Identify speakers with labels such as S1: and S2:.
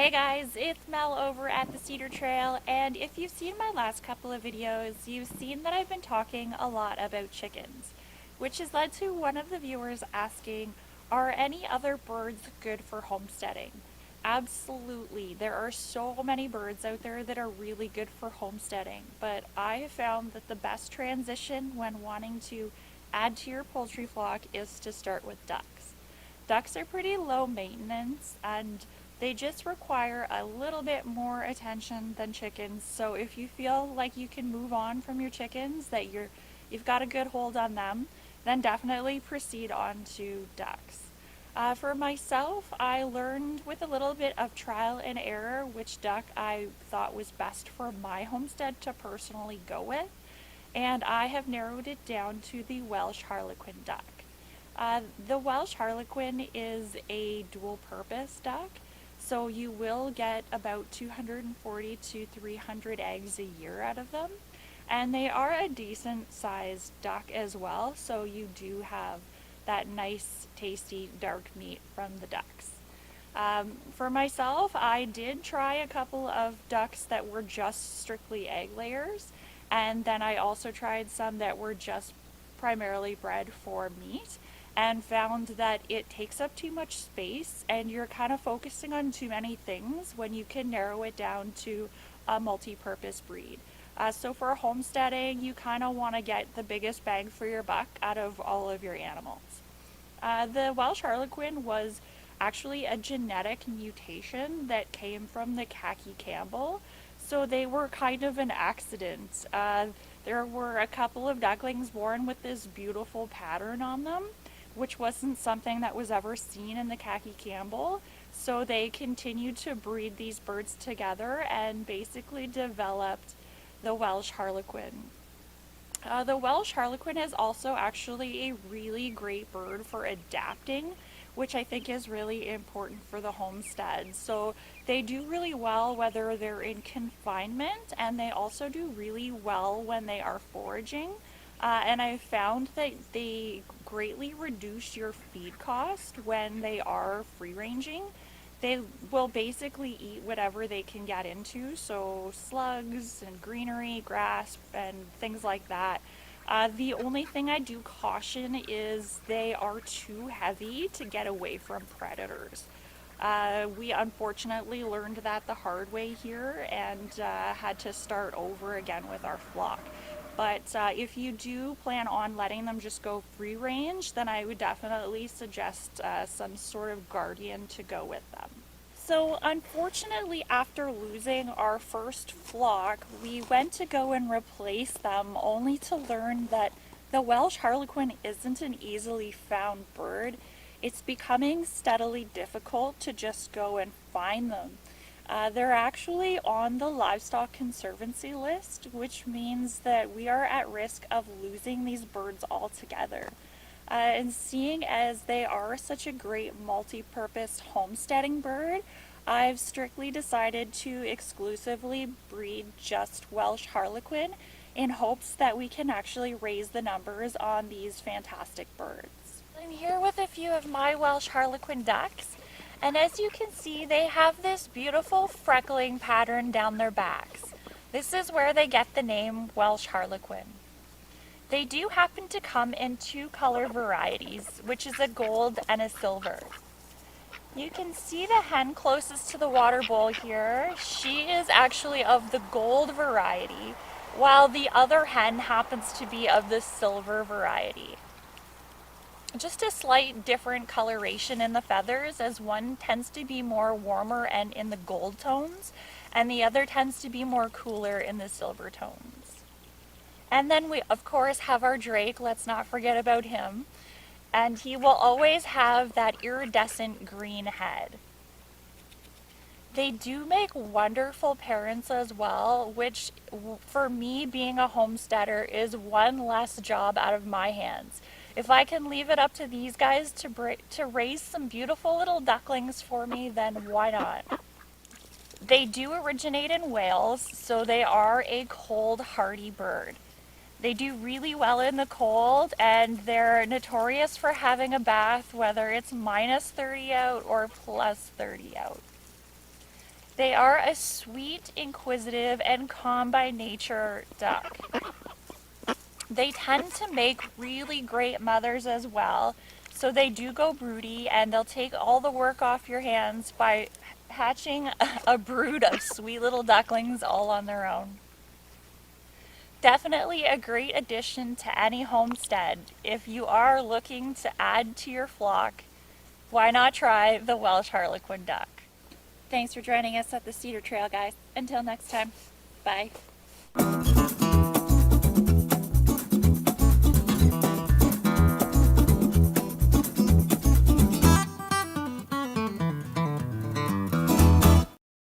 S1: Hey guys, it's Mel over at the Cedar Trail, and if you've seen my last couple of videos, you've seen that I've been talking a lot about chickens, which has led to one of the viewers asking, are any other birds good for homesteading? Absolutely. There are so many birds out there that are really good for homesteading, but I have found that the best transition when wanting to add to your poultry flock is to start with ducks. Ducks are pretty low maintenance and they just require a little bit more attention than chickens. So if you feel like you can move on from your chickens, that you've got a good hold on them, then definitely proceed on to ducks. For myself, I learned with a little bit of trial and error which duck I thought was best for my homestead to personally go with, and I have narrowed it down to the Welsh Harlequin duck. The Welsh Harlequin is a dual purpose duck, so you will get about 240 to 300 eggs a year out of them. And they are a decent sized duck as well, so you do have that nice, tasty dark meat from the ducks. For myself, I did try a couple of ducks that were just strictly egg layers, and then I also tried some that were just primarily bred for meat, and found that it takes up too much space and you're kind of focusing on too many things when you can narrow it down to a multi-purpose breed. So for homesteading, you kind of want to get the biggest bang for your buck out of all of your animals. The Welsh Harlequin was actually a genetic mutation that came from the khaki Campbell, so they were kind of an accident. There were a couple of ducklings born with this beautiful pattern on them, which wasn't something that was ever seen in the khaki Campbell. So they continued to breed these birds together and basically developed the Welsh Harlequin. The Welsh Harlequin is also actually a really great bird for adapting, which I think is really important for the homestead. So they do really well whether they're in confinement, and they also do really well when they are foraging. And I've found that they greatly reduce your feed cost when they are free ranging. They will basically eat whatever they can get into, so slugs and greenery, grass, and things like that. The only thing I do caution is they are too heavy to get away from predators. We unfortunately learned that the hard way here and had to start over again with our flock. But if you do plan on letting them just go free range, then I would definitely suggest some sort of guardian to go with them. So unfortunately, after losing our first flock, we went to go and replace them only to learn that the Welsh Harlequin isn't an easily found bird. It's becoming steadily difficult to just go and find them. They're actually on the Livestock Conservancy list, which means that we are at risk of losing these birds altogether. And seeing as they are such a great multi-purpose homesteading bird, I've strictly decided to exclusively breed just Welsh Harlequin in hopes that we can actually raise the numbers on these fantastic birds. I'm here with a few of my Welsh Harlequin ducks. And as you can see, they have this beautiful freckling pattern down their backs. This is where they get the name Welsh Harlequin. They do happen to come in two color varieties, which is a gold and a silver. You can see the hen closest to the water bowl here. She is actually of the gold variety, while the other hen happens to be of the silver variety. Just a slight different coloration in the feathers, as one tends to be more warmer and in the gold tones, and the other tends to be more cooler in the silver tones. And then we of course have our drake, let's not forget about him, and he will always have that iridescent green head. They do make wonderful parents as well, which for me, being a homesteader, is one less job out of my hands. If I can leave it up to these guys to raise some beautiful little ducklings for me, then why not? They do originate in Wales, so they are a cold hardy bird. They do really well in the cold, and they're notorious for having a bath whether it's -30 out or +30 out. They are a sweet, inquisitive, and calm by nature duck. They tend to make really great mothers as well. So they do go broody, and they'll take all the work off your hands by hatching a brood of sweet little ducklings all on their own. Definitely a great addition to any homestead. If you are looking to add to your flock, why not try the Welsh Harlequin duck? Thanks for joining us at the Cedar Trail, guys. Until next time, bye.